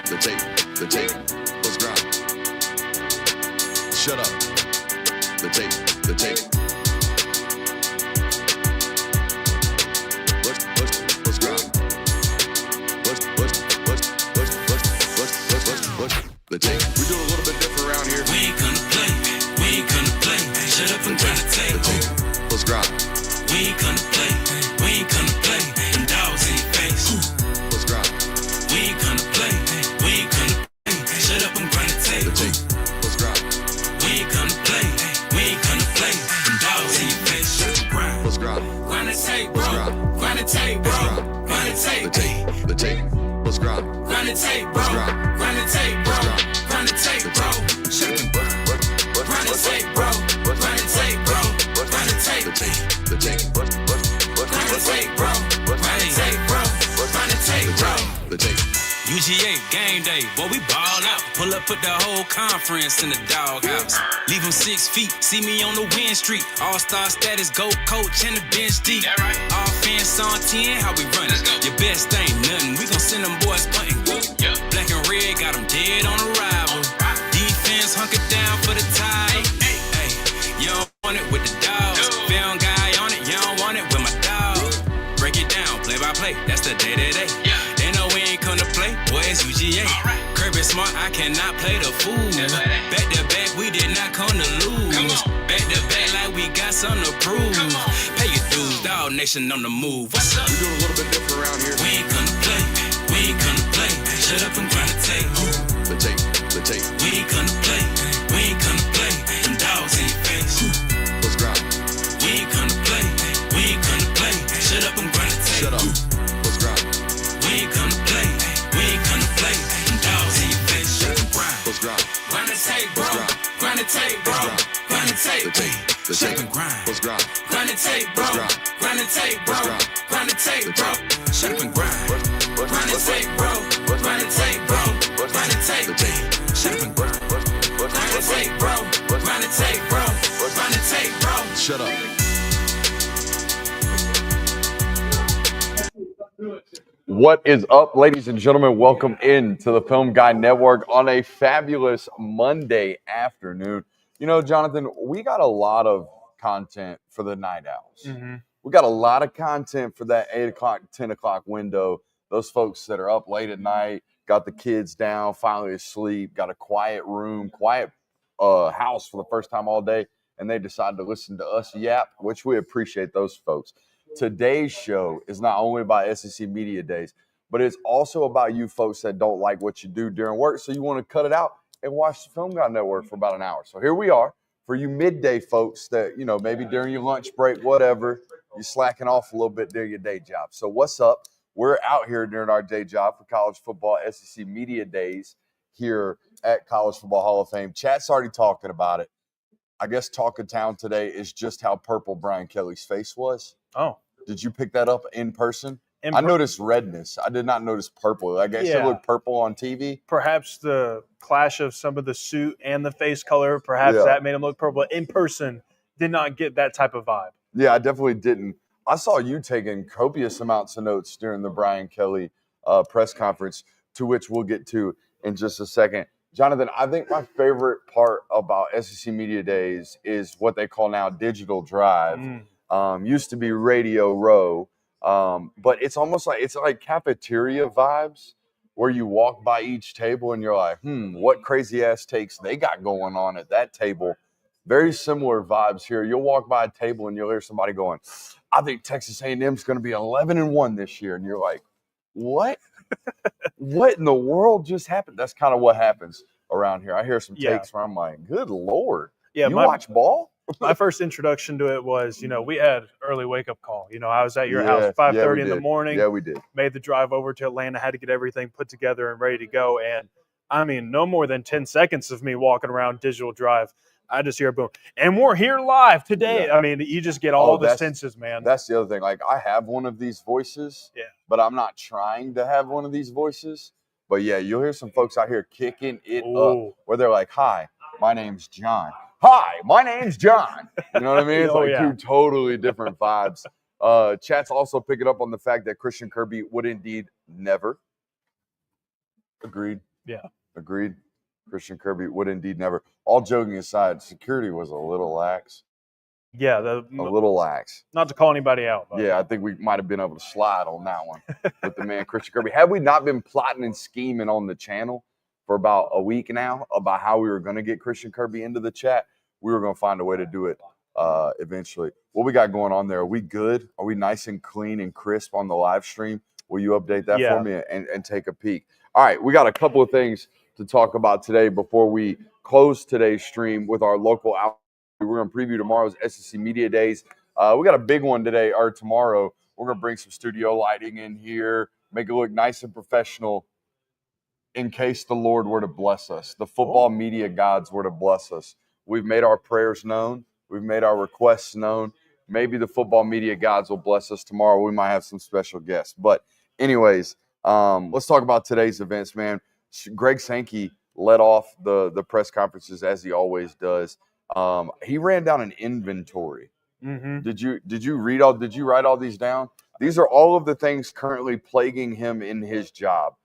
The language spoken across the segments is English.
The tape, let's grind. Shut up. The tape. Let's grind. The tape. We do a little bit different around here. We ain't gonna play. Shut up and grind the tape. Let's grind. We ain't gonna play. Them dogs in your face. Let's grind. We ain't gonna play. Shut up and grind the tape. Let's grind. We ain't gonna play. Them dogs in your face. Grind. Let's grind. Grind the tape, bro. Grind the tape, bro. Grind the tape. The tape. Let's grind. Grind the tape, bro. Grind the tape, bro. Grind the tape, bro. Shut up and grind the tape, bro. Grind the tape, bro. Grind the tape. The tape. Grind the tape, bro. Grind the tape, bro. Grind the tape, bro. The tape. UGA game day, boy, we ball out. Pull up, put the whole conference in the doghouse. Leave them 6 feet, see me on the win streak. All-star status, go coach, and the bench deep. Right. Offense on 10, how we run it? Your best ain't nothing, we gon' send them boys punting. Yeah. Black and red, got them dead on arrival. Defense hunker down for the tie. Hey, you don't want it with the dogs. Found guy on it, you don't want it with my dog. Break it down, play by play, that's the day-to-day. They know we ain't come to play, boy, it's UGA. Kirby Smart, I cannot play the fool. Back to back, we did not come to lose. Back to back, like we got something to prove. Pay your dues, dog nation on the move. What's up? We do a little bit different around here. We ain't gonna play. Shut up and grind the tape. The tape. We ain't gonna play. Them dogs in your face. Let's grind. We ain't gonna play. Shut up and grind the tape. Shut up. Let's grind. We ain't gonna play. Them dogs in your face. Shut up and grind. Let's grind. Grind the tape, bro. Grind the tape, bro. Grind the tape. Shut up and grind. Let's grind. Grind the tape, bro. Grind the tape, bro. Grind the tape, bro. Shut up and grind. Grind the tape, bro. Grind the tape, bro. Grind the tape. Shut up and grind. Grind the tape, bro. Grind the tape, bro. Grind the tape, bro. Shut up. What is up, ladies and gentlemen? Welcome in to the Film Guy Network on a fabulous Monday afternoon. You know, Jonathan, we got a lot of content for the night owls. Mm-hmm. We got a lot of content for that 8 o'clock, 10 o'clock window. Those folks that are up late at night, got the kids down, finally asleep, got a quiet room, quiet house for the first time all day, and they decide to listen to us yap, which we appreciate those folks. Today's show is not only about SEC Media Days, but it's also about you folks that don't like what you do during work, so you want to cut it out and watch the Film Guy Network for about an hour. So here we are for you midday folks that, you know, maybe during your lunch break, whatever, you're slacking off a little bit during your day job. So what's up? We're out here during our day job for college football SEC Media Days here at College Football Hall of Fame. Chat's already talking about it. I guess talk of town today is just how purple Brian Kelly's face was. Oh. Did you pick that up in person? I noticed redness. I did not notice purple. I guess it looked purple on TV. Perhaps the clash of some of the suit and the face color, perhaps that made him look purple. In person, did not get that type of vibe. Yeah, I definitely didn't. I saw you taking copious amounts of notes during the Brian Kelly press conference, to which we'll get to in just a second. Jonathan, I think my favorite part about SEC Media Days is what they call now Digital Drive. Used to be Radio Row, but it's almost like cafeteria vibes where you walk by each table and you're like, what crazy ass takes they got going on at that table. Very similar vibes here. You'll walk by a table and you'll hear somebody going, I think Texas A&M is going to be 11-1 this year. And you're like, what? What in the world just happened? That's kind of what happens around here. I hear some takes where I'm like, good Lord. Yeah, you watch ball? My first introduction to it was, we had early wake-up call. I was at your house at 5:30 in the morning. Yeah, we did. Made the drive over to Atlanta, had to get everything put together and ready to go. And, no more than 10 seconds of me walking around Digital Drive, I just hear a boom. And we're here live today. Yeah. You just get all the senses, man. That's the other thing. Like, I have one of these voices, but I'm not trying to have one of these voices. But, yeah, you'll hear some folks out here kicking it up where they're like, hi, my name's John. Hi, my name's John. You know what I mean? It's two totally different vibes. Chat's also picking up on the fact that Christian Kirby would indeed never. Agreed. Yeah. Agreed. Christian Kirby would indeed never. All joking aside, security was a little lax. Yeah, A little lax. not to call anybody out. But. Yeah, I think we might have been able to slide on that one with the man Christian Kirby. Had we not been plotting and scheming on the channel for about a week now about how we were going to get Christian Kirby into the chat, we were going to find a way to do it eventually. What we got going on there? Are we good? Are we nice and clean and crisp on the live stream? Will you update that for me and take a peek? All right, we got a couple of things to talk about today before we close today's stream with our local out. We're going to preview tomorrow's SEC Media Days. We got a big one today or tomorrow. We're going to bring some studio lighting in here, make it look nice and professional in case the Lord were to bless us, the football media gods were to bless us. We've made our prayers known. We've made our requests known. Maybe the football media gods will bless us tomorrow. We might have some special guests. But anyways, let's talk about today's events, man. Greg Sankey led off the press conferences as he always does. He ran down an inventory. Mm-hmm. Did you write all these down? These are all of the things currently plaguing him in his job.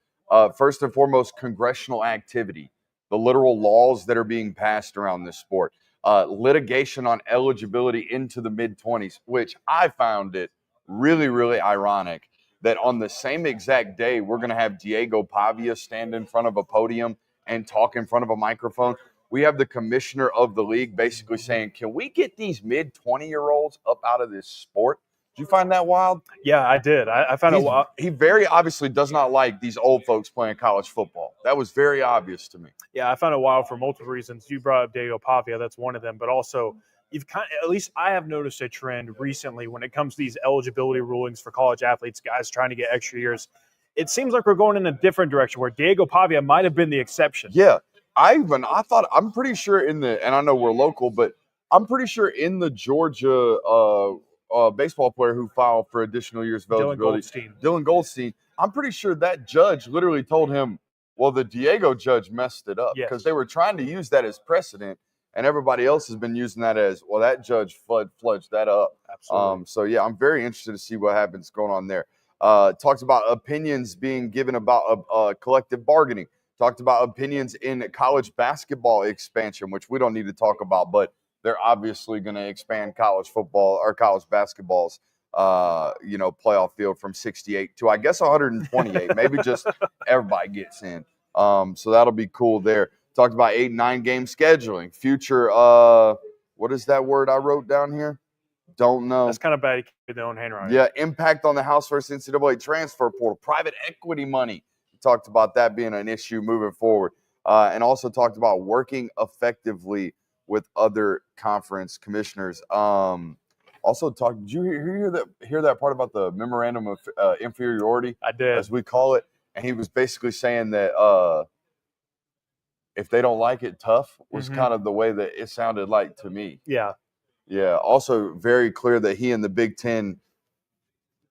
First and foremost, congressional activity, the literal laws that are being passed around this sport, litigation on eligibility into the mid-20s, which I found it really, really ironic that on the same exact day, we're going to have Diego Pavia stand in front of a podium and talk in front of a microphone. We have the commissioner of the league basically saying, can we get these mid-20-year-olds up out of this sport? Did you find that wild? Yeah, I did. I found it wild. He very obviously does not like these old folks playing college football. That was very obvious to me. Yeah, I found it wild for multiple reasons. You brought up Diego Pavia. That's one of them. But also, at least I have noticed a trend recently when it comes to these eligibility rulings for college athletes, guys trying to get extra years. It seems like we're going in a different direction where Diego Pavia might have been the exception. Yeah. I'm pretty sure and I know we're local, but I'm pretty sure in the Georgia baseball player who filed for additional years of eligibility, Dylan Goldstein, I'm pretty sure that judge literally told him, well, the Diego judge messed it up because they were trying to use that as precedent, and everybody else has been using that as, well, that judge fudged that up. Absolutely. So, yeah, I'm very interested to see what happens going on there. Talked about opinions being given about collective bargaining. Talked about opinions in college basketball expansion, which we don't need to talk about, but they're obviously going to expand college football or college basketball's, playoff field from 68 to, I guess, 128. Maybe just everybody gets in. So that'll be cool there. Talked about 8 and 9 game scheduling. Future, what is that word I wrote down here? Don't know. That's kind of bad. You can't read their own handwriting. Yeah, impact on the House versus NCAA transfer portal, private equity money. Talked about that being an issue moving forward, and also talked about working effectively with other conference commissioners. Also talked. Did you hear that part about the memorandum of inferiority? I did, as we call it. And he was basically saying that if they don't like it, tough was kind of the way that it sounded like to me. Yeah. Yeah. Also, very clear that he and the Big Ten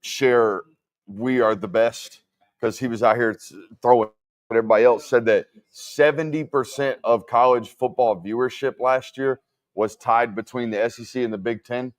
share. We are the best. Because he was out here throwing. Everybody else said that 70% of college football viewership last year was tied between the SEC and the Big Ten.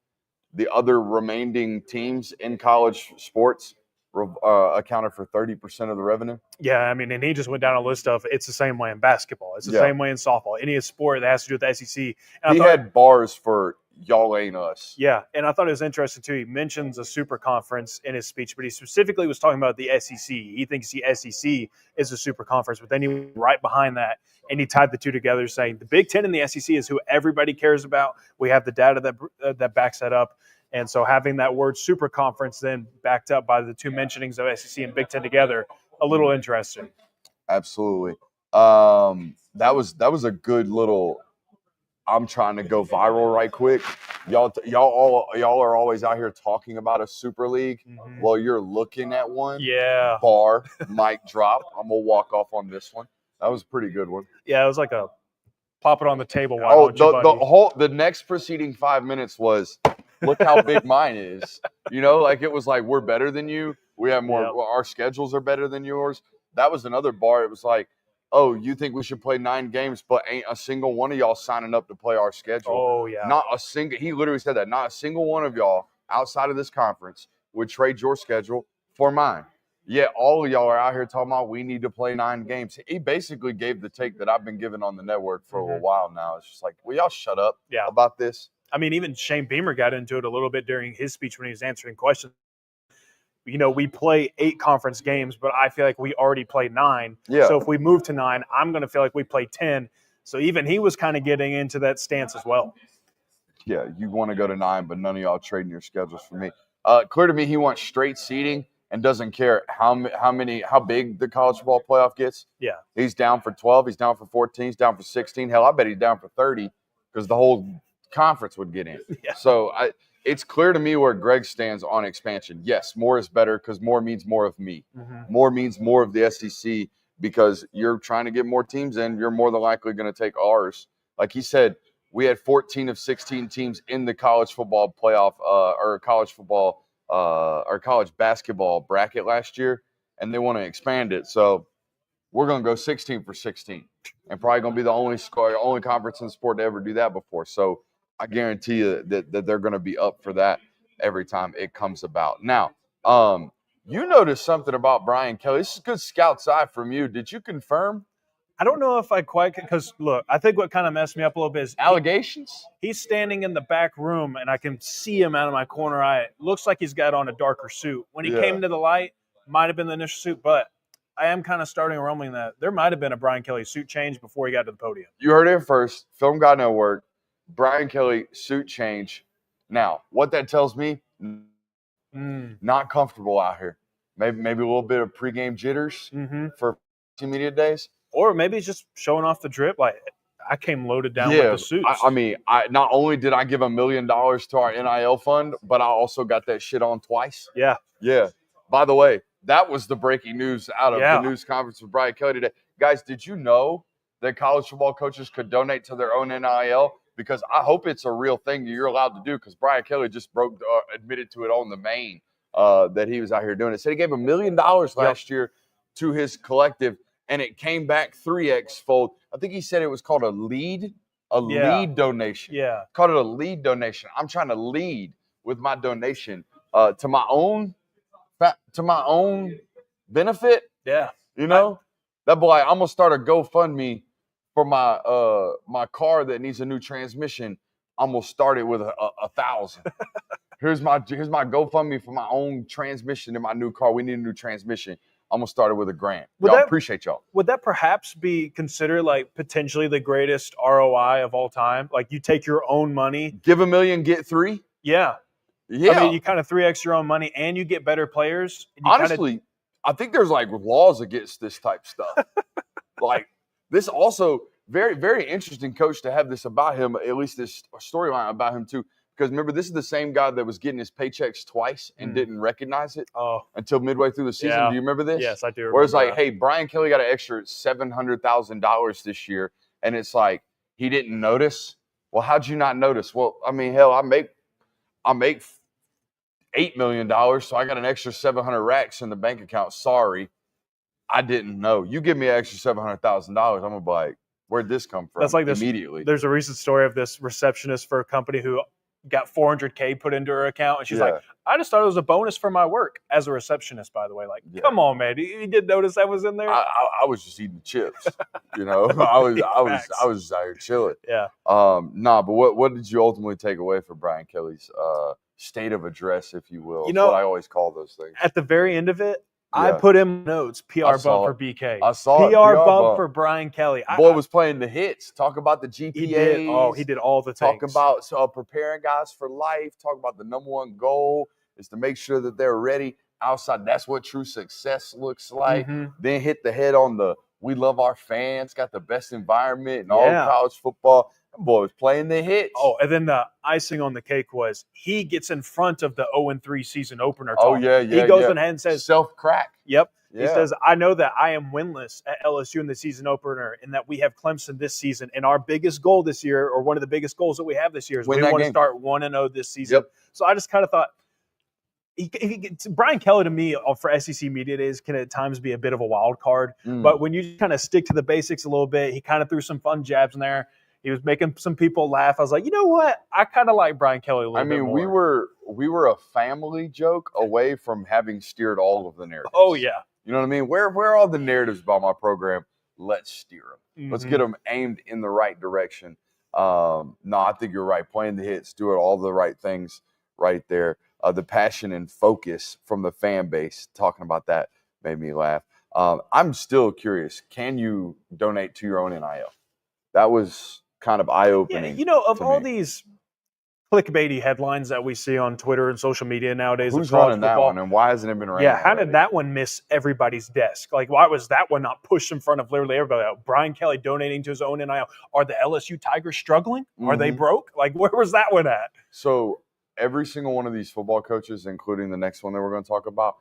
The other remaining teams in college sports accounted for 30% of the revenue. Yeah, I mean, and he just went down a list of it's the same way in basketball. It's the same way in softball. Any sport that has to do with the SEC. And he had bars for y'all ain't us. Yeah, and I thought it was interesting, too. He mentions a super conference in his speech, but he specifically was talking about the SEC. He thinks the SEC is a super conference, but then he went right behind that, and he tied the two together, saying the Big Ten and the SEC is who everybody cares about. We have the data that backs that up. And so having that word super conference then backed up by the two mentionings of SEC and Big Ten together, a little interesting. Absolutely. That was a good little I'm trying to go viral right quick. Y'all are always out here talking about a super league. Mm-hmm. Well, you're looking at one. Yeah. Bar, mic drop. I'm going to walk off on this one. That was a pretty good one. Yeah, it was like a pop it on the table. The next preceding 5 minutes was, look how big mine is. It was like, we're better than you. We have more. Yep. Our schedules are better than yours. That was another bar. It was like, oh, you think we should play 9 games, but ain't a single one of y'all signing up to play our schedule. Oh, yeah. Not a single. He literally said that. Not a single one of y'all outside of this conference would trade your schedule for mine. Yeah, all of y'all are out here talking about we need to play 9 games. He basically gave the take that I've been giving on the network for a while now. It's just like, will y'all shut up about this? I mean, even Shane Beamer got into it a little bit during his speech when he was answering questions. We play 8 conference games, but I feel like we already played 9. Yeah. So if we move to 9, I'm going to feel like we play 10. So even he was kind of getting into that stance as well. Yeah, you want to go to 9, but none of y'all trading your schedules for me. Clear to me, he wants straight seeding and doesn't care how big the college football playoff gets. Yeah. He's down for 12. He's down for 14. He's down for 16. Hell, I bet he's down for 30 because the whole conference would get in. Yeah. So it's clear to me where Greg stands on expansion. Yes, more is better because more means more of me. More means more of the SEC because you're trying to get more teams in. You're more than likely going to take ours. Like he said, we had 14 of 16 teams in the college football playoff or college basketball bracket last year, and they want to expand it. So we're going to go 16 for 16 and probably going to be the only conference in the sport to ever do that before. So I guarantee you that they're going to be up for that every time it comes about. Now, you noticed something about Brian Kelly. This is good scout's eye from you. Did you confirm? I don't know if I quite – because, look, I think what kind of messed me up a little bit is – allegations? He's standing in the back room, and I can see him out of my corner eye. It looks like he's got on a darker suit. When he came into the light, might have been the initial suit, but I am kind of starting rumbling that there might have been a Brian Kelly suit change before he got to the podium. You heard it first. Film got no work. Brian Kelly suit change. Now, what that tells me, not comfortable out here. Maybe a little bit of pregame jitters for media days. Or maybe he's just showing off the drip. Like, I came loaded down with the suits. I mean, not only did I give $1 million to our NIL fund, but I also got that shit on twice. Yeah. Yeah. By the way, that was the breaking news out of the news conference with Brian Kelly today. Guys, did you know that college football coaches could donate to their own NIL? Because I hope it's a real thing that you're allowed to do, because Brian Kelly just admitted to it on the main that he was out here doing it. Said he gave $1 million last year to his collective, and it came back 3x fold. I think he said it was called a lead donation. Yeah. Called it a lead donation. I'm trying to lead with my donation to my own benefit. Yeah. You know? That boy, I'm gonna start a GoFundMe for my car that needs a new transmission. I'm gonna start it with 1,000. Here's my GoFundMe for my own transmission in my new car. We need a new transmission. I'm going to start it with $1,000. Y'all, appreciate y'all. Would that perhaps be considered like potentially the greatest ROI of all time? Like you take your own money. Give $1 million, get 3? Yeah. Yeah. I mean, you kind of 3x your own money and you get better players. Honestly, I think there's like laws against this type stuff. Like this also very, very interesting coach to have this about him, at least this storyline about him too. Because remember, this is the same guy that was getting his paychecks twice and didn't recognize it until midway through the season. Yeah. Do you remember this? Yes, I do remember. Where it's like, hey, Brian Kelly got an extra $700,000 this year, and it's like he didn't notice. Well, how'd you not notice? Well, I mean, hell, I make $8 million, so I got an extra 700 racks in the bank account. Sorry, I didn't know. You give me an extra $700,000, I'm gonna be like, where'd this come from? That's like this immediately. There's a recent story of this receptionist for a company who got $400K put into her account, and she's like, I just thought it was a bonus for my work as a receptionist, by the way. Like, come on, man. You didn't notice that was in there? I was just eating chips. You know, I was just out here chilling. Yeah. But what did you ultimately take away from Brian Kelly's state of address, if you will? You know, what I always call those things. At the very end of it, I put in notes, PR bump for BK. I saw PR bump for Brian Kelly. Boy was playing the hits. Talk about the GPAs. He did all the things. Talk about preparing guys for life. Talk about the number one goal is to make sure that they're ready outside. That's what true success looks like. Then hit the head on the we love our fans, got the best environment in all college football. That boy was playing the hits. Oh, and then the icing on the cake was he gets in front of the 0-3 season opener. He goes ahead and says self-crack. Yep. Yeah. He says, I know that I am winless at LSU in the season opener and that we have Clemson this season. And our biggest goal this year, or one of the biggest goals that we have this year, is we want to start 1-0 this season. Yep. So I just kind of thought, Brian Kelly to me for SEC Media Days can at times be a bit of a wild card. But when you kind of stick to the basics a little bit, he kind of threw some fun jabs in there. He was making some people laugh. I was like, you know what? I kind of like Brian Kelly a little bit more. we were a family joke away from having steered all of the narratives. Oh, yeah. You know what I mean? Where are all the narratives about my program? Let's steer them. Let's get them aimed in the right direction. No, I think you're right. Playing the hits, doing all the right things right there. The passion and focus from the fan base, talking about that made me laugh. I'm still curious. Can you donate to your own NIL? That was kind of eye-opening. Yeah, of all these clickbaity headlines that we see on Twitter and social media nowadays. Who's running that one, and why hasn't it been running? Yeah, how did that one miss everybody's desk? Like, why was that one not pushed in front of literally everybody? Brian Kelly donating to his own NIL. Are the LSU Tigers struggling? Are they broke? Like, where was that one at? So every single one of these football coaches, including the next one that we're going to talk about,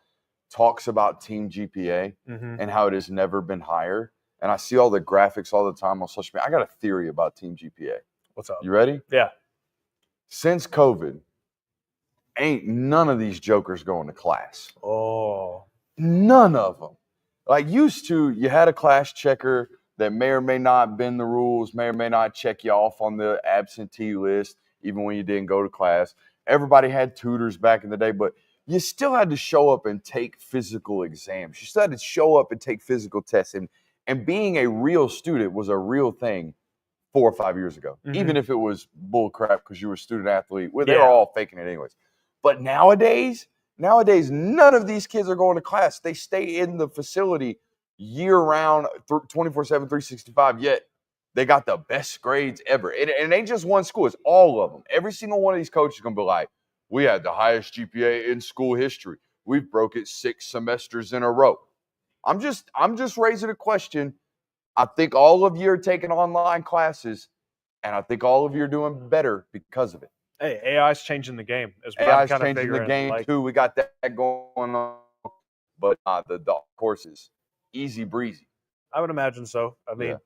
talks about team GPA and how it has never been higher. And I see all the graphics all the time on social media. I got a theory about team GPA. What's up? You ready? Yeah. Since COVID, ain't none of these jokers going to class. Oh. None of them. Like used to, you had a class checker that may or may not bend the rules, may or may not check you off on the absentee list, even when you didn't go to class. Everybody had tutors back in the day, but you still had to show up and take physical exams. You still had to show up and take physical tests. And being a real student was a real thing 4 or 5 years ago, even if it was bull crap because you were a student athlete. Well, they were all faking it anyways. But nowadays, none of these kids are going to class. They stay in the facility year-round, 24/7, 365, yet they got the best grades ever. And it ain't just one school. It's all of them. Every single one of these coaches is going to be like, we had the highest GPA in school history. We've broke it 6 semesters in a row. I'm just raising a question. I think all of you are taking online classes, and I think all of you are doing better because of it. Hey, AI's changing the game. AI's changing the game, too. We got that going on. But the courses, easy breezy. I would imagine so. I mean,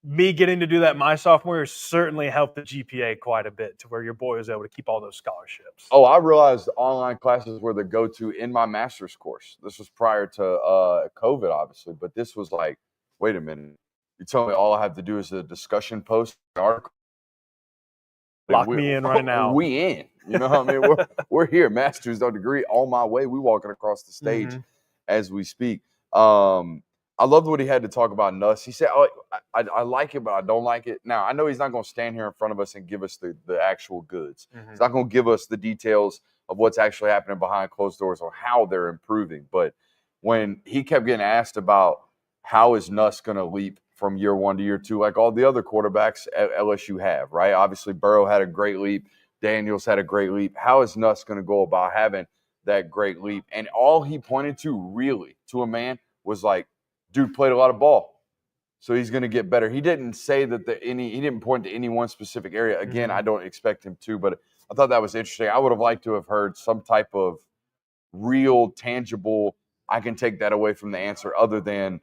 me getting to do that my sophomore year certainly helped the GPA quite a bit to where your boy was able to keep all those scholarships. Oh, I realized online classes were the go-to in my master's course. This was prior to COVID, obviously, but this was like, wait a minute. You tell me all I have to do is a discussion post, article. Lock me in right now. We in. You know what I mean? We're here. Master's degree on my way. We walking across the stage as we speak. I loved what he had to talk about Nuss. He said, oh, I like it, but I don't like it. Now, I know he's not going to stand here in front of us and give us the actual goods. He's not going to give us the details of what's actually happening behind closed doors or how they're improving. But when he kept getting asked about how is Nuss going to leap from year 1 to year 2, like all the other quarterbacks at LSU have, right? Obviously, Burrow had a great leap. Daniels had a great leap. How is Nuss going to go about having that great leap? And all he pointed to really to a man was like, dude played a lot of ball, so he's going to get better. He didn't say that he didn't point to any one specific area. Again, I don't expect him to, but I thought that was interesting. I would have liked to have heard some type of real, tangible, I can take that away from the answer other than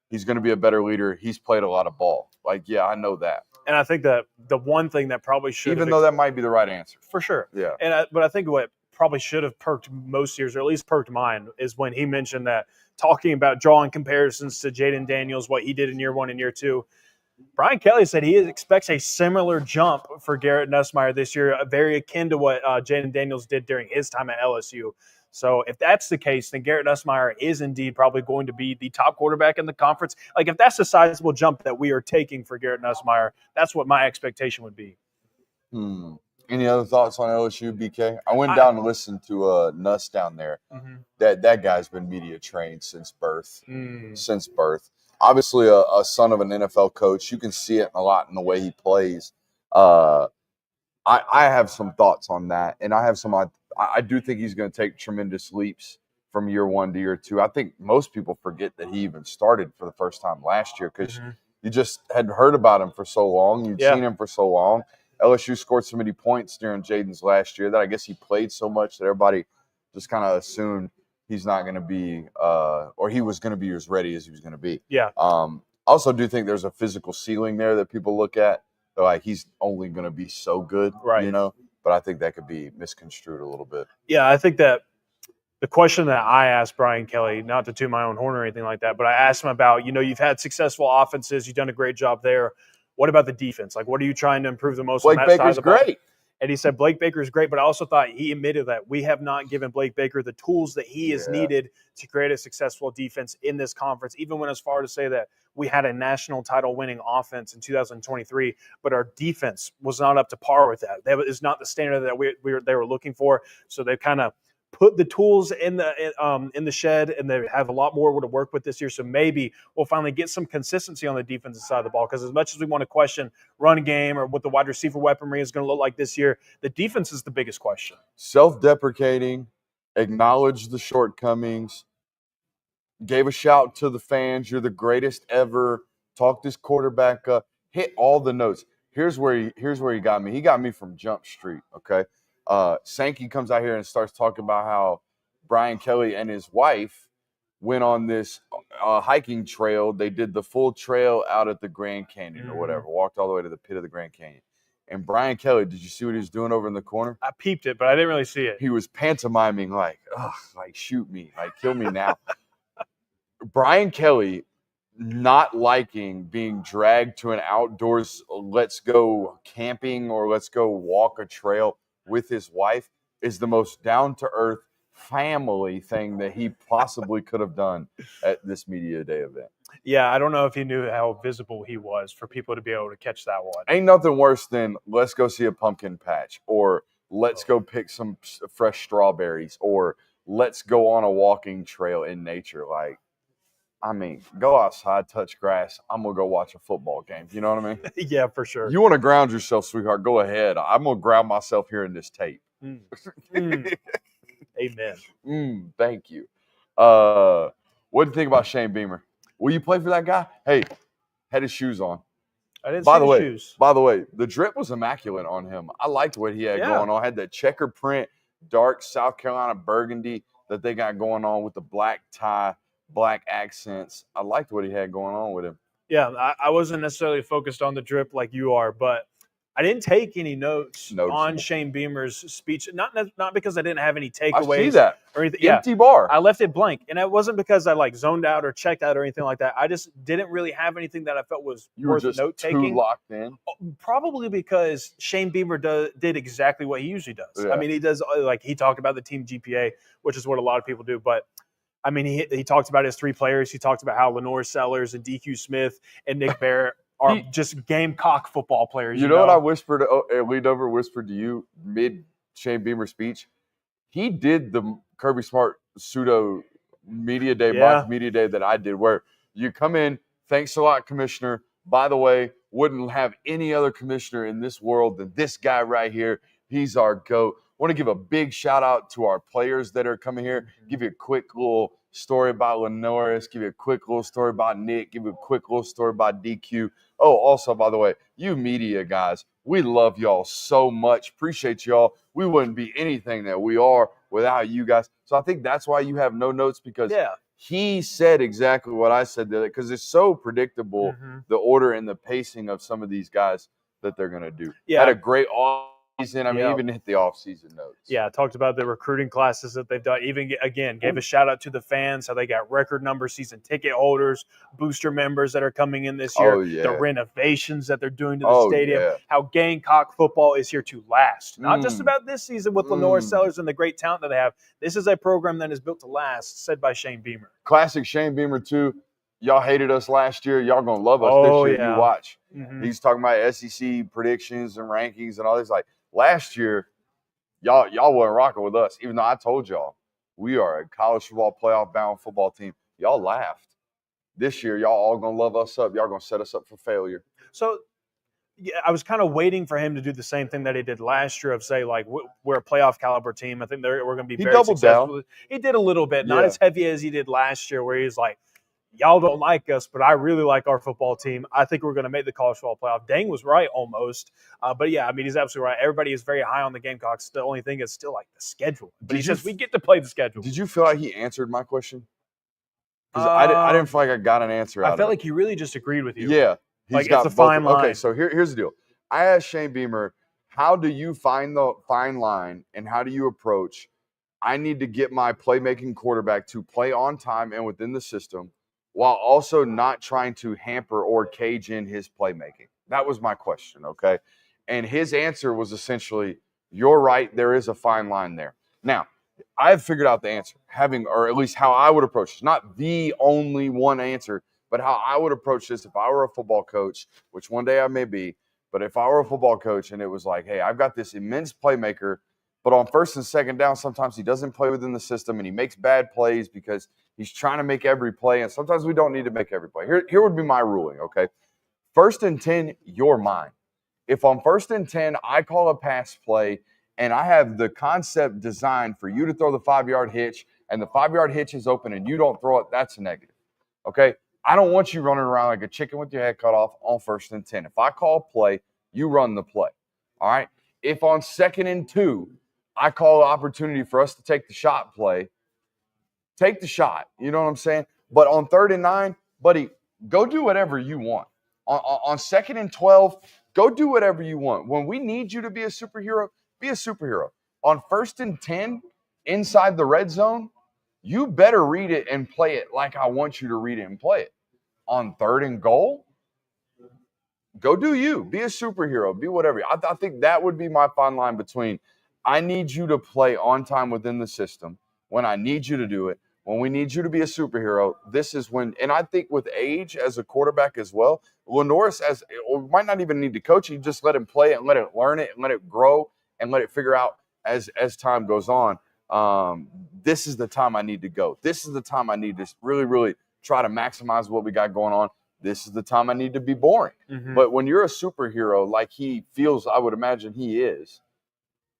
he's going to be a better leader. He's played a lot of ball. Like, yeah, I know that. And I think that the one thing that probably should even though that might be the right answer. For sure. Yeah. But I think what probably should have perked most years, or at least perked mine, is when he mentioned that talking about drawing comparisons to Jaden Daniels, what he did in year 1 and year 2. Brian Kelly said he expects a similar jump for Garrett Nussmeier this year, very akin to what Jaden Daniels did during his time at LSU. So if that's the case, then Garrett Nussmeier is indeed probably going to be the top quarterback in the conference. Like, if that's a sizable jump that we are taking for Garrett Nussmeier, that's what my expectation would be. Any other thoughts on LSU, BK? I went down and listened to Nuss down there. That guy's been media trained since birth. Since birth. Obviously, a son of an NFL coach. You can see it a lot in the way he plays. I have some thoughts on that, and I do think he's going to take tremendous leaps from year 1 to year 2. I think most people forget that he even started for the first time last year because you just hadn't heard about him for so long. You'd seen him for so long. LSU scored so many points during Jaden's last year that I guess he played so much that everybody just kind of assumed he's not going to be or he was going to be as ready as he was going to be. Yeah. I also do think there's a physical ceiling there that people look at. They're like, he's only going to be so good, right? You know? But I think that could be misconstrued a little bit. Yeah, I think that the question that I asked Brian Kelly, not to toot my own horn or anything like that, but I asked him about, you've had successful offenses, you've done a great job there. what about the defense? Like, what are you trying to improve the most Blake on that side Baker's of the ball? great. And he said Blake Baker is great, but I also thought he admitted that we have not given Blake Baker the tools that he is needed to create a successful defense in this conference, even went as far to say that we had a national title winning offense in 2023, but our defense was not up to par with that. That is not the standard that they were looking for. So they kind of put the tools in the shed, and they have a lot more to work with this year. So maybe we'll finally get some consistency on the defensive side of the ball. Because as much as we want to question run game or what the wide receiver weaponry is going to look like this year, the defense is the biggest question. Self-deprecating, acknowledge the shortcomings, gave a shout to the fans. You're the greatest ever. Talk this quarterback up. Hit all the notes. Here's where he got me. He got me from Jump Street. Okay. Sankey comes out here and starts talking about how Brian Kelly and his wife went on this hiking trail. They did the full trail out at the Grand Canyon or whatever, walked all the way to the pit of the Grand Canyon. And Brian Kelly, did you see what he was doing over in the corner? I peeped it, but I didn't really see it. He was pantomiming like shoot me, like kill me now. Brian Kelly not liking being dragged to an outdoors let's go camping or let's go walk a trail with his wife is the most down-to-earth family thing that he possibly could have done at this media day event. Yeah, I don't know if he knew how visible he was for people to be able to catch that one. Ain't nothing worse than let's go see a pumpkin patch or let's go pick some fresh strawberries or let's go on a walking trail in nature. Like, I mean, go outside, touch grass. I'm going to go watch a football game. You know what I mean? Yeah, for sure. You want to ground yourself, sweetheart, go ahead. I'm going to ground myself here in this tape. Amen. Thank you. What do you think about Shane Beamer? Will you play for that guy? Hey, had his shoes on. I didn't see his shoes. By the way, the drip was immaculate on him. I liked what he had going on. Had that checker print, dark South Carolina burgundy that they got going on with the black tie, black accents. I liked what he had going on with him. Yeah, I wasn't necessarily focused on the drip like you are, but I didn't take any notes on Shane Beamer's speech. Not because I didn't have any takeaways. I see that. Or anything. Empty bar. I left it blank, and it wasn't because I zoned out or checked out or anything like that. I just didn't really have anything that I felt was worth note taking. Too locked in. Probably because Shane Beamer did exactly what he usually does. Yeah. I mean, he does he talked about the team GPA, which is what a lot of people do, but. I mean, he talked about his three players. He talked about how Lenor Sellers and DQ Smith and Nick Barrett are just Gamecock football players. You know what I whispered, leaned over, whispered to you mid Shane Beamer speech? He did the Kirby Smart pseudo media day, mock media day that I did, where you come in, thanks a lot, Commissioner. By the way, wouldn't have any other commissioner in this world than this guy right here. He's our GOAT. Want to give a big shout out to our players that are coming here. Give you a quick little story about Lenoris. Give you a quick little story about Nick. Give you a quick little story about DQ. Oh, also, by the way, you media guys, we love y'all so much. Appreciate y'all. We wouldn't be anything that we are without you guys. So I think that's why you have no notes, because he said exactly what I said there, because it's so predictable, the order and the pacing of some of these guys that they're going to do. Had a great off season. I mean, even hit the off-season notes. Yeah, talked about the recruiting classes that they've done. Even, again, gave a shout-out to the fans, how they got record number season ticket holders, booster members that are coming in this year, the renovations that they're doing to the stadium, how Gamecock football is here to last. Not just about this season with Lenor Sellers and the great talent that they have. This is a program that is built to last, said by Shane Beamer. Classic Shane Beamer, too. Y'all hated us last year. Y'all going to love us this year. You watch. He's talking about SEC predictions and rankings and all this. Like, last year, y'all weren't rocking with us, even though I told y'all we are a college football playoff bound football team. Y'all laughed. This year, y'all all going to love us up. Y'all going to set us up for failure. So, I was kind of waiting for him to do the same thing that he did last year of say, like, we're a playoff caliber team. I think we're going to be very successful. Down. He did a little bit, not as heavy as he did last year, where he's like, y'all don't like us, but I really like our football team. I think we're going to make the college football playoff. Dang was right almost. But, yeah, I mean, he's absolutely right. Everybody is very high on the Gamecocks. The only thing is still, like, the schedule. But he says we get to play the schedule. Did you feel like he answered my question? Because I didn't feel like I got an answer out of it. I felt like he really just agreed with you. Yeah. Like, it's a fine line. Okay, so here's the deal. I asked Shane Beamer, how do you find the fine line and how do you approach, I need to get my playmaking quarterback to play on time and within the system, while also not trying to hamper or cage in his playmaking? That was my question, okay? And his answer was essentially, you're right, there is a fine line there. Now, I've figured out the answer, or at least how I would approach this. Not the only one answer, but how I would approach this if I were a football coach, which one day I may be. But if I were a football coach and it was like, hey, I've got this immense playmaker, but on first and second down, sometimes he doesn't play within the system and he makes bad plays because he's trying to make every play. And sometimes we don't need to make every play. Here would be my ruling, okay? First and 10, you're mine. If on first and 10, I call a pass play and I have the concept designed for you to throw the 5-yard hitch and the 5-yard hitch is open and you don't throw it, that's a negative, okay? I don't want you running around like a chicken with your head cut off on first and 10. If I call a play, you run the play, all right? If on second and 2, I call an opportunity for us to take the shot play, take the shot. You know what I'm saying? But on third and 9, buddy, go do whatever you want. On second and 12, go do whatever you want. When we need you to be a superhero, be a superhero. On first and 10, inside the red zone, you better read it and play it like I want you to read it and play it. On third and goal, go do you. Be a superhero. Be whatever. I think that would be my fine line between I need you to play on time within the system when I need you to do it. When we need you to be a superhero, this is when, and I think with age as a quarterback as well, Lenor might not even need to coach. You just let him play it and let it learn it and let it grow and let it figure out as time goes on. This is the time I need to go. This is the time I need to really, really try to maximize what we got going on. This is the time I need to be boring. Mm-hmm. But when you're a superhero, like he feels, I would imagine he is,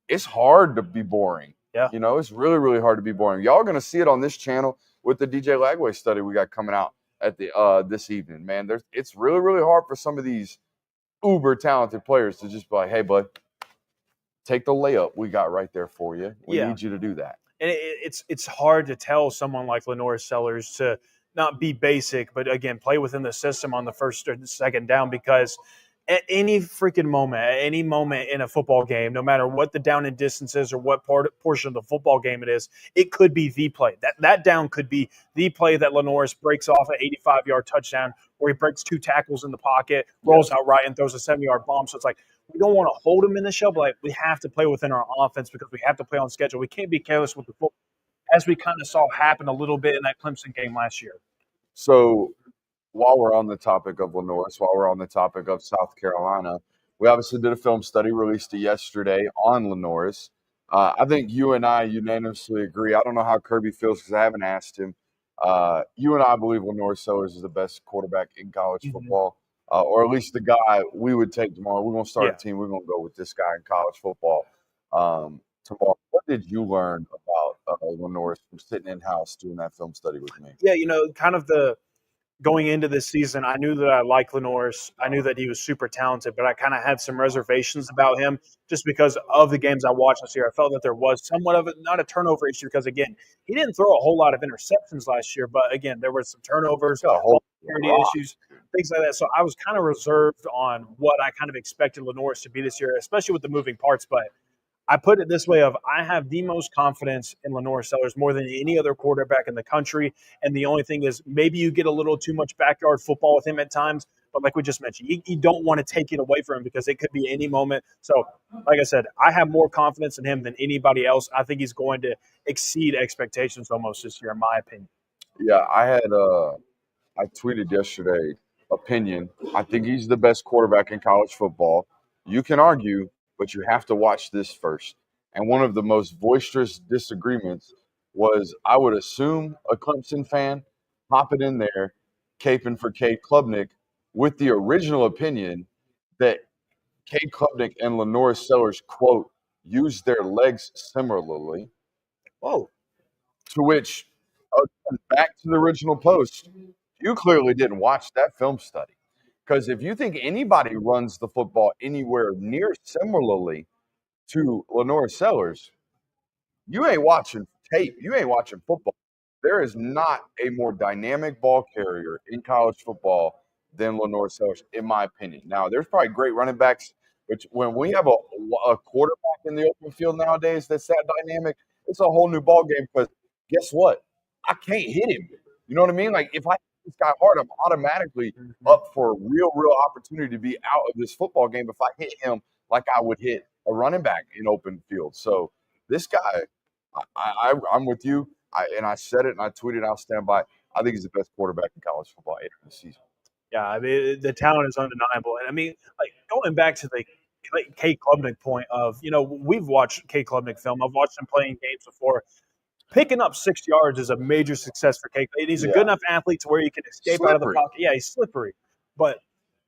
it's hard to be boring. Yeah. You know, it's really, really hard to be boring. Y'all are going to see it on this channel with the DJ Lagway study we got coming out at the this evening, man. It's really, really hard for some of these uber talented players to just be like, hey, bud, take the layup we got right there for you. We need you to do that. And it's hard to tell someone like Lenor Sellers to not be basic, but again, play within the system on the first or second down, because at any freaking moment, at any moment in a football game, no matter what the down and distance is or what portion of the football game it is, it could be the play. That down could be the play that Lenor breaks off an 85-yard touchdown where he breaks 2 tackles in the pocket, rolls out right, and throws a 70-yard bomb. So it's like, we don't want to hold him in the show, but like, we have to play within our offense because we have to play on schedule. We can't be careless with the football, as we kind of saw happen a little bit in that Clemson game last year. So while we're on the topic of Lenor, while we're on the topic of South Carolina, we obviously did a film study, released it yesterday on Lenor. I think you and I unanimously agree. I don't know how Kirby feels because I haven't asked him. You and I believe Lenor Sellers is the best quarterback in college football, or at least the guy we would take tomorrow. We're going to start a team. We're going to go with this guy in college football tomorrow. What did you learn about Lenor from sitting in-house doing that film study with me? Yeah, kind of going into this season, I knew that I liked Lenor. I knew that he was super talented, but I kind of had some reservations about him just because of the games I watched this year. I felt that there was somewhat of not a turnover issue because, again, he didn't throw a whole lot of interceptions last year, but, again, there were some turnovers, security issues, things like that. So I was kind of reserved on what I kind of expected Lenor to be this year, especially with the moving parts. But I put it this way I have the most confidence in Lenor Sellers more than any other quarterback in the country. And the only thing is maybe you get a little too much backyard football with him at times. But like we just mentioned, you don't want to take it away from him because it could be any moment. So, like I said, I have more confidence in him than anybody else. I think he's going to exceed expectations almost this year, in my opinion. Yeah, I tweeted yesterday, opinion. I think he's the best quarterback in college football. You can argue, but you have to watch this first. And one of the most boisterous disagreements was, I would assume, a Clemson fan hopping in there, caping for Cade Klubnik, with the original opinion that Cade Klubnik and Lenor Sellers, quote, use their legs similarly. Whoa. To which, back to the original post, you clearly didn't watch that film study. Because if you think anybody runs the football anywhere near similarly to Lenor Sellers, you ain't watching tape. You ain't watching football. There is not a more dynamic ball carrier in college football than Lenor Sellers, in my opinion. Now, there's probably great running backs, which when we have a quarterback in the open field nowadays that's that dynamic, it's a whole new ball game. Because guess what? I can't hit him. You know what I mean? Like if this guy hard, I'm automatically up for a real opportunity to be out of this football game if I hit him like I would hit a running back in open field. So this guy, I'm with you. I said it and I tweeted. I'll stand by. I think he's the best quarterback in college football entering the season. Yeah, I mean, the talent is undeniable. And I mean, like going back to the Kate Klubnik point of, we've watched Kate Klubnik film. I've watched him playing games before. Picking up 6 yards is a major success for Kate. He's a good enough athlete to where he can escape out of the pocket. Yeah, he's slippery. But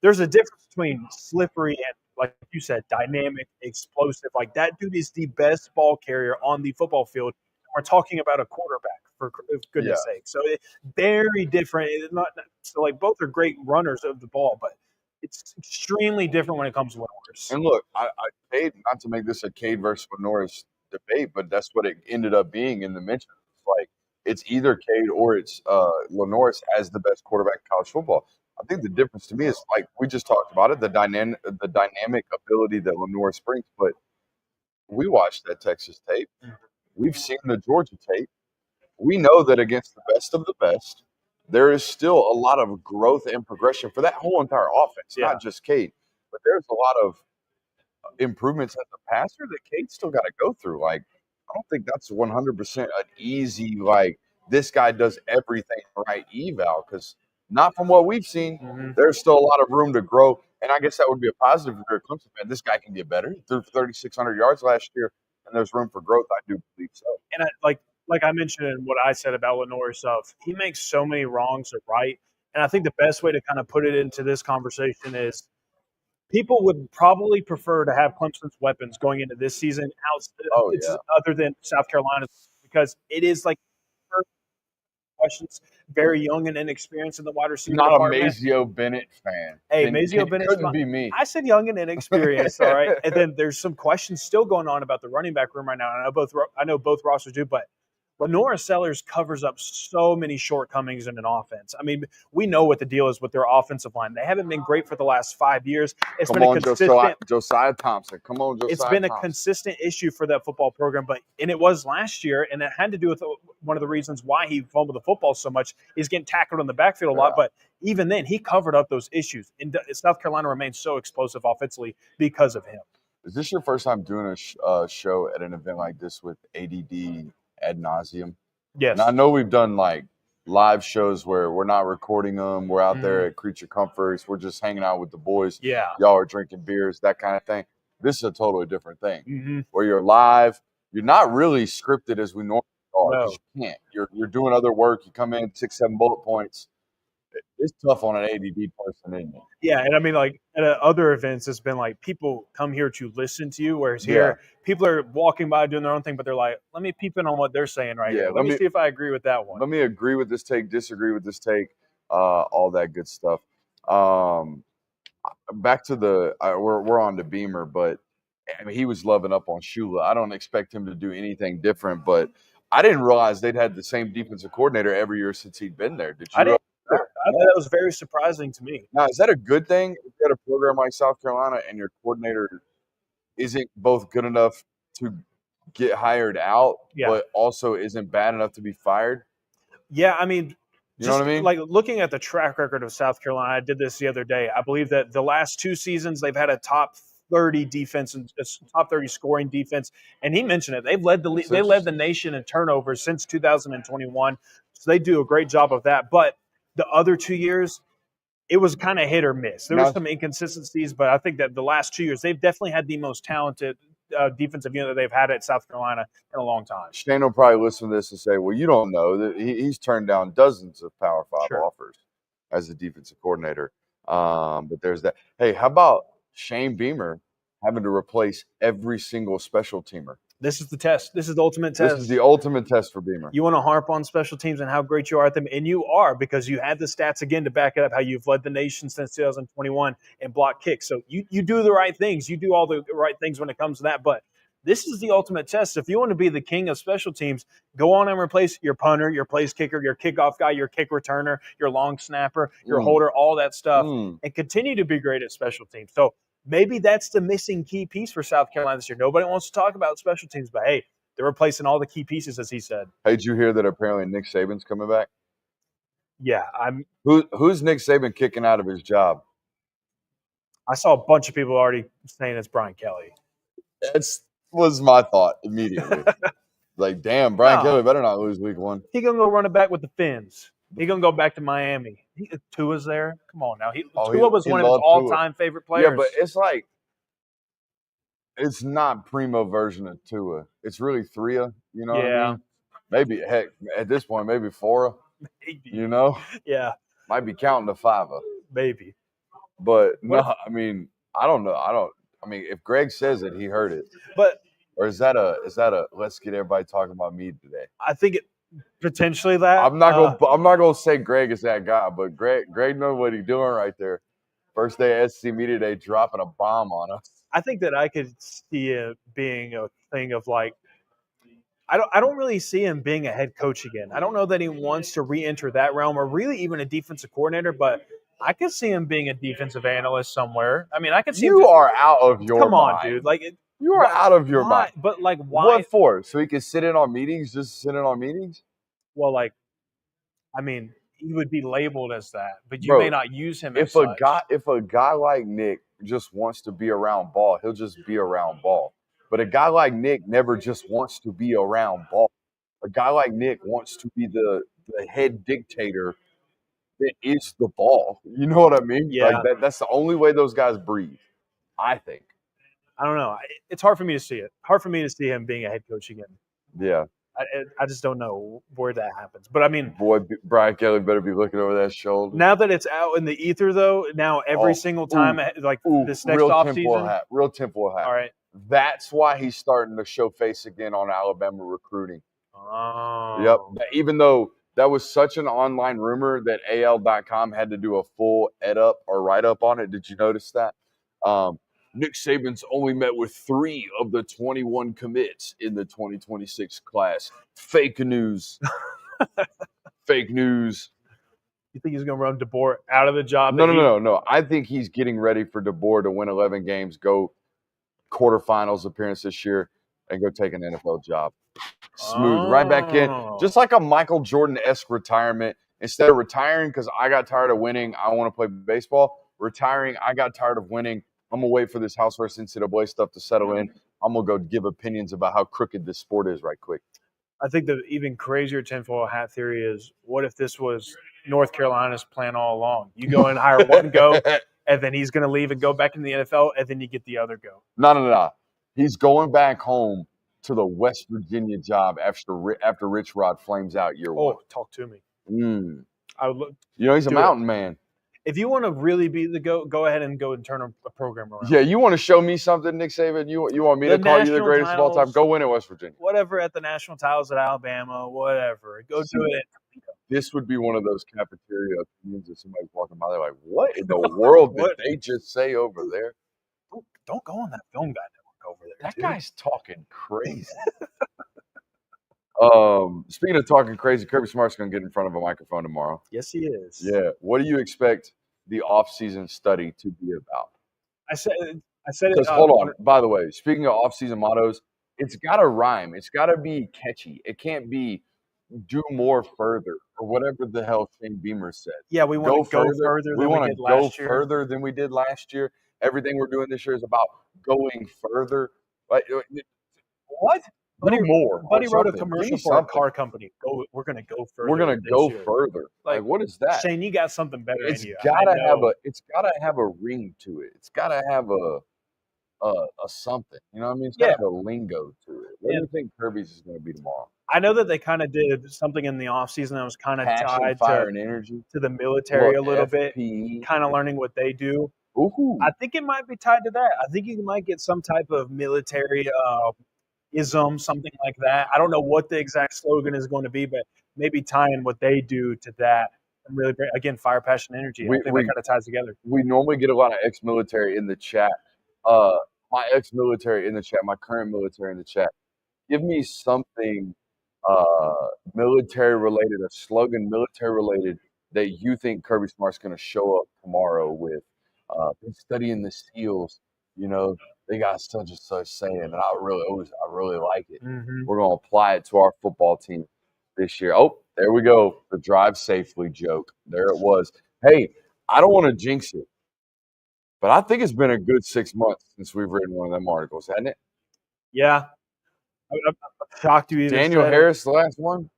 there's a difference between slippery and, like you said, dynamic, explosive. Like that dude is the best ball carrier on the football field. We're talking about a quarterback, for goodness sake. So very different. So like both are great runners of the ball, but it's extremely different when it comes to Lenore's. And look, I Cade, not to make this a Cade versus Lenore's debate, but that's what it ended up being in the mention. It's like it's either Cade or it's Lenore's as the best quarterback in college football. I think the difference to me is, like we just talked about it, the dynamic ability that Lenor brings. But we watched that Texas tape. We've seen the Georgia tape. We know that against the best of the best, there is still a lot of growth and progression for that whole entire offense, not just Cade. But there's a lot of improvements as a passer that Cade's still got to go through. Like, I don't think that's 100% an easy, like, this guy does everything right eval, because not from what we've seen, there's still a lot of room to grow. And I guess that would be a positive if you're a Clemson fan. This guy can get better. He threw 3,600 yards last year, and there's room for growth. I do believe so. And like I mentioned in what I said about Lenore stuff, he makes so many wrongs right. And I think the best way to kind of put it into this conversation is people would probably prefer to have Clemson's weapons going into this season other than South Carolina, because it is like questions, very young and inexperienced in the wide receiver department. Not a Mazeo Bennett fan. Hey, Mazeo Bennett couldn't be me. I said young and inexperienced, all right? And then there's some questions still going on about the running back room right now. And I know both rosters do, but Lenor Sellers covers up so many shortcomings in an offense. I mean, we know what the deal is with their offensive line. They haven't been great for the last 5 years. It's been a consistent Josiah Thompson. Come on, Josiah. It's been a consistent issue for that football program, and it was last year, and it had to do with one of the reasons why he fumbled the football so much. He's getting tackled in the backfield a lot, but even then, he covered up those issues. And South Carolina remains so explosive offensively because of him. Is this your first time doing a show at an event like this with ADD ad nauseum? Yes. And I know we've done like live shows where we're not recording them. We're out there at Creature Comforts. We're just hanging out with the boys. Yeah. Y'all are drinking beers, that kind of thing. This is a totally different thing where you're live. You're not really scripted as we normally are. No. You can't. You're doing other work. You come in 6-7 bullet points. It's tough on an ADD person, isn't it? Yeah, and I mean, like at other events, it's been like people come here to listen to you, whereas here people are walking by doing their own thing, but they're like, let me peep in on what they're saying here. Let me see if I agree with that one. Let me agree with this take, disagree with this take, all that good stuff. Back to we're on to Beamer, but I mean, he was loving up on Shula. I don't expect him to do anything different, but I didn't realize they'd had the same defensive coordinator every year since he'd been there. Did you? I thought that was very surprising to me. Now, is that a good thing if you had a program like South Carolina and your coordinator isn't both good enough to get hired out, but also isn't bad enough to be fired? Yeah, I mean, you know what I mean? Like looking at the track record of South Carolina, I did this the other day. I believe that the last 2 seasons they've had a top 30 defense and top 30 scoring defense, and he mentioned it. They led the nation in turnovers since 2021, so they do a great job of that. But the other 2 years, it was kind of hit or miss. There were some inconsistencies, but I think that the last 2 years, they've definitely had the most talented defensive unit that they've had at South Carolina in a long time. Shane will probably listen to this and say, well, you don't know that he's turned down dozens of Power 5 offers as a defensive coordinator. But there's that. Hey, how about Shane Beamer having to replace every single special teamer? This is the test. This is the ultimate test. This is the ultimate test for Beamer. You want to harp on special teams and how great you are at them, and you are, because you have the stats again to back it up, how you've led the nation since 2021 in block kicks. So you do the right things. You do all the right things when it comes to that. But this is the ultimate test. If you want to be the king of special teams, go on and replace your punter, your place kicker, your kickoff guy, your kick returner, your long snapper, your holder, all that stuff, and continue to be great at special teams. So maybe that's the missing key piece for South Carolina this year. Nobody wants to talk about special teams, but hey, they're replacing all the key pieces, as he said. Hey, did you hear that apparently Nick Saban's coming back? Yeah, Who's Nick Saban kicking out of his job? I saw a bunch of people already saying it's Brian Kelly. That's was my thought immediately. Like, damn, Brian No. Kelly better not lose week 1. He gonna go run it back with the Fins. He gonna go back to Miami. Tua's there. Come on now. Tua was one of his loved Tua. all-time favorite players. Yeah, but it's like it's not primo version of Tua. It's really Threa. You know what I mean? Maybe heck at this point, maybe Fora. Maybe. You know, Yeah, might be counting to 5. maybe. But no, I mean, I don't know. I mean, if Greg says it, he heard it. But Or is that a let's get everybody talking about me today? I think it potentially that. I'm not gonna say Greg is that guy, but Greg knows what he's doing right there. First day SC Media Day, dropping a bomb on us. I think that I could see it being a thing of like, I don't really see him being a head coach again. I don't know that he wants to re-enter that realm or really even a defensive coordinator, but I could see him being a defensive analyst somewhere. I mean, I could see him. You are out of your come on, mind. dude. Like you are out of your why? mind. But like, why? What for? So he can sit in on meetings? Just sit in on meetings? Well, like, I mean, he would be labeled as that, but you Bro, may not use him if as such. If a guy like Nick just wants to be around ball, he'll just be around ball. But a guy like Nick never just wants to be around ball. A guy like Nick wants to be the head dictator that is the ball. You know what I mean? Yeah. Like that's the only way those guys breathe, I think. I don't know. It's hard for me to see it. Hard for me to see him being a head coach again. Yeah. I just don't know where that happens. But I mean, boy, Brian Kelly better be looking over that shoulder. Now that it's out in the ether, though, now every single time, this next offseason. Real tinfoil hat. All right. That's why he's starting to show face again on Alabama recruiting. Oh. Yep. Even though that was such an online rumor that AL.com had to do a full ed-up or write-up on it. Did you notice that? Nick Saban's only met with 3 of the 21 commits in the 2026 class. Fake news. Fake news. You think he's going to run DeBoer out of the job? No. I think he's getting ready for DeBoer to win 11 games, go quarterfinals appearance this year, and go take an NFL job. Smooth. Right back in. Just like a Michael Jordan-esque retirement. Instead of retiring because I got tired of winning, I want to play baseball. Retiring, I got tired of winning. I'm going to wait for this house versus NCAA stuff to settle in. I'm going to go give opinions about how crooked this sport is right quick. I think the even crazier tinfoil hat theory is, what if this was North Carolina's plan all along? You go and hire one go, and then he's going to leave and go back in the NFL, and then you get the other go. No. He's going back home to the West Virginia job after Rich Rod flames out year 1. Oh, talk to me. I would look. He's a mountain man. If you want to really be the go ahead and go and turn a program around. Yeah, you want to show me something, Nick Saban? You want me to call you the greatest of all time? Go win at West Virginia. Whatever at the national titles at Alabama, whatever. Go do it. This would be one of those cafeteria opinions that somebody's walking by. They're like, what in the world did they just say over there? Don't go on that film guy network over there. That guy's talking crazy. Speaking of talking crazy, Kirby Smart's going to get in front of a microphone tomorrow. Yes, he is. Yeah. What do you expect the off-season study to be about? I said it. Because hold on. By the way, speaking of off-season mottos, it's got to rhyme. It's got to be catchy. It can't be do more further or whatever the hell Shane Beamer said. Yeah, we want to go further. We want to go further than we did last year. Everything we're doing this year is about going further. Like, what? Buddy wrote a commercial for a car company. We're going to go further. We're going to go further. Like, what is that? Shane, you got something better in you. It's gotta have a ring to it. It's gotta have a something. You know what I mean? It's gotta have a lingo to it. What do you think Kirby's is going to be tomorrow? I know that they kind of did something in the offseason that was kind of tied fire, and energy to the military a little bit, FP. kind of learning what they do. Ooh. I think it might be tied to that. I think you might get some type of military ism, something like that. I don't know what the exact slogan is going to be, but maybe tying what they do to that and really bring, again, fire, passion, energy. I think that kind of ties together. We normally get a lot of ex-military in the chat. My ex-military in the chat, my current military in the chat. Give me something military-related, a slogan military-related that you think Kirby Smart's going to show up tomorrow with. Been studying the SEALs, you know, they got such and such saying, and I really like it. Mm-hmm. We're going to apply it to our football team. this year. Oh, there we go. The drive safely joke. There it was. Hey, I don't want to jinx it, but I think it's been a good 6 months since we've written one of them articles, hasn't it? Yeah. I'm shocked you even Daniel said Harris, the last one?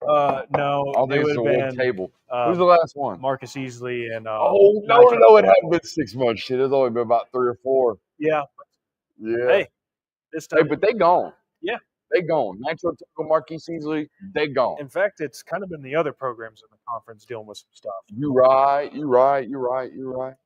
it. No, I don't it think would it's a have world been table. Who's the last one? Marcus Easley and Oh, no, it hasn't been 6 months. Shit, it's only been about 3 or 4. Yeah. Yeah. Hey, this Hey, time. but they gone. Yeah. They gone. Nitro Tackle, Marquise Easley, they gone. In fact, it's kind of been the other programs in the conference dealing with some stuff. You right.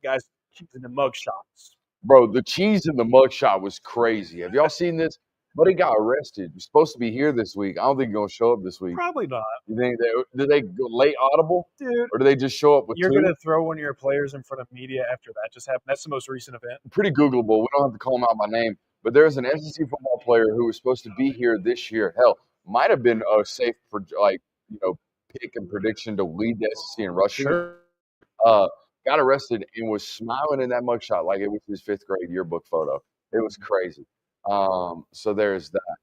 Guys keeping the mug shots. Bro, the cheese in the mugshot was crazy. Have y'all seen this? Buddy got arrested. He's supposed to be here this week. I don't think he's going to show up this week. Probably not. You think did they go late audible? Dude, Or do they just show up with you're two? going to throw one of your players in front of media after that just happened. That's the most recent event. Pretty Googleable. We don't have to call him out by name. But there's an SEC football player who was supposed to be here this year. Hell, might have been a safe for pick and prediction to lead the SEC in rushing. Sure. Got arrested and was smiling in that mugshot like it was his 5th grade yearbook photo. It was crazy. So there's that.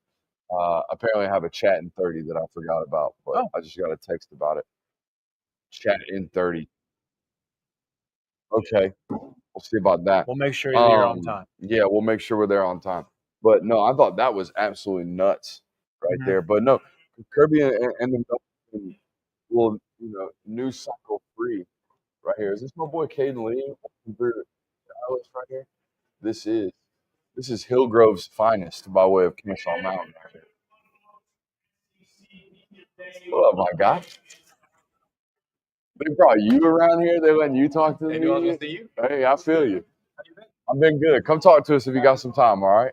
Apparently I have a chat in 30 that I forgot about, but I just got a text about it. Chat in 30. Okay. We'll see about that. We'll make sure you're there on time. Yeah, we'll make sure we're there on time. But no, I thought that was absolutely nuts right there. But no, Kirby and the little news cycle free right here. Is this my boy Caden Lee through Dallas right here? This is Hillgrove's finest by way of Kennesaw Mountain right here. What up, my guy? They brought you around here. They letting you talk to me. Hey, I feel you. I've been good. Come talk to us if you got some time. All right.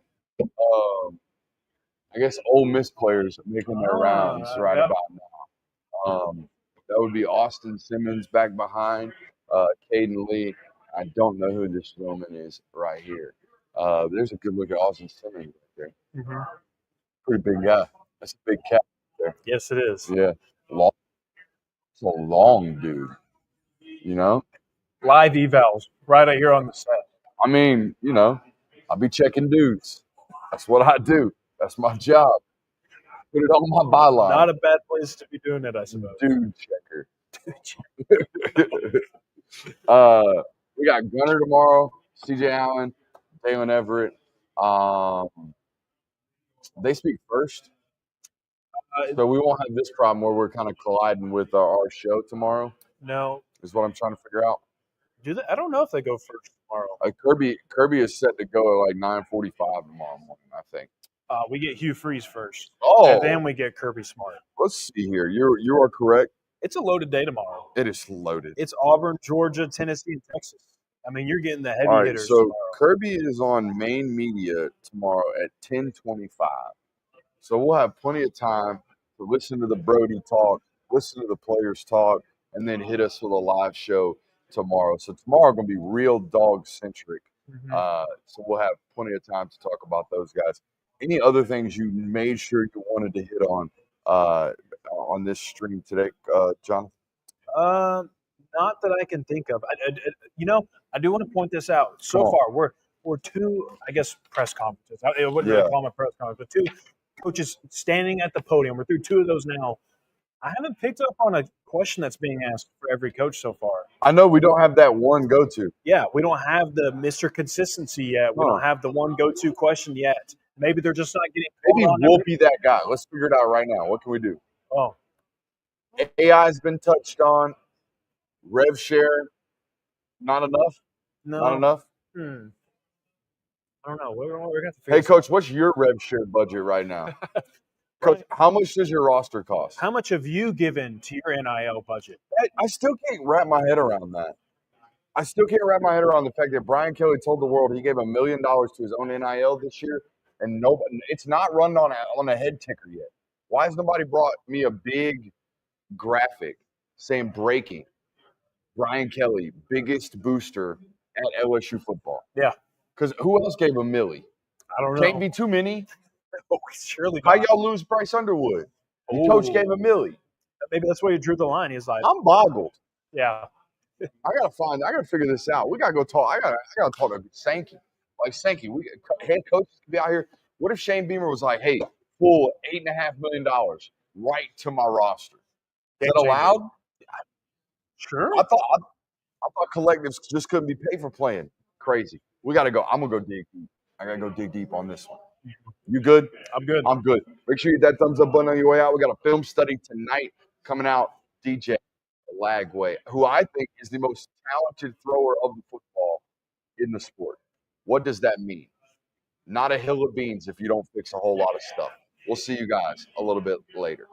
I guess Ole Miss players making their rounds right about now. That would be Austin Simmons back behind, Caden Lee. I don't know who this gentleman is right here. There's a good look at Austin Simmons right there. Pretty big guy. That's a big cat there. Yes, it is. Yeah. Long. It's a long dude. Live evals right out here on the set. I mean, I'll be checking dudes. That's what I do. That's my job. Put it on my byline. Not a bad place to be doing it, I suppose. Dude checker. We got Gunner tomorrow, CJ Allen, Dalen Everett. They speak first. So we won't have this problem where we're kind of colliding with our show tomorrow. No. Is what I'm trying to figure out. Do they? I don't know if they go first tomorrow. Kirby is set to go at like 9:45 tomorrow morning, I think. We get Hugh Freeze first. Oh. And then we get Kirby Smart. Let's see here. You are correct. It's a loaded day tomorrow. It is loaded. It's Auburn, Georgia, Tennessee, and Texas. I mean, you're getting the heavy All right, hitters so tomorrow. Kirby is on main media tomorrow at 10:25. So we'll have plenty of time to listen to the Brody talk, listen to the players talk, and then hit us with a live show tomorrow. So tomorrow going to be real dog-centric. So we'll have plenty of time to talk about those guys. Any other things you made sure you wanted to hit on this stream today, Jonathan? Not that I can think of. I do want to point this out. So far, we're two, I guess, press conferences. I wouldn't really call them a press conference, but two coaches standing at the podium. We're through two of those now. I haven't picked up on a question that's being asked for every coach so far. I know we don't have that one go-to. Yeah, we don't have the Mr. Consistency yet. We don't have the one go-to question yet. Maybe they're just not getting. Maybe we'll be that guy. Let's figure it out right now. What can we do? AI's been touched on. Rev share, not enough. No. Not enough. I don't know. We're going to have to figure. Hey, Coach, what's your rev share budget right now? Coach, how much does your roster cost? How much have you given to your NIL budget? I still can't wrap my head around that. I still can't wrap my head around the fact that Brian Kelly told the world he gave $1 million to his own NIL this year, and it's not run on a head ticker yet. Why has nobody brought me a big graphic saying breaking? Brian Kelly, biggest booster at LSU football. Yeah. Because who else gave $1 million? I don't know. Can't be too many. Surely How not. y'all lose Bryce Underwood? The coach gave $1 million. Maybe that's where you drew the line. He's like, I'm boggled. yeah. I gotta figure this out. We gotta go talk. I gotta talk to Sankey. Like Sankey, head coaches could be out here. What if Shane Beamer was like, "Hey, full $8.5 million, right to my roster. Is Game that changer. allowed? Sure. I thought collectives just couldn't be paid for playing. Crazy. We got to go. I'm gonna go dig deep. I gotta go dig deep on this one. You good? I'm good. I'm good. Make sure you hit that thumbs up button on your way out. We got a film study tonight coming out. DJ Lagway, who I think is the most talented thrower of the football in the sport. What does that mean? Not a hill of beans if you don't fix a whole lot of stuff. We'll see you guys a little bit later.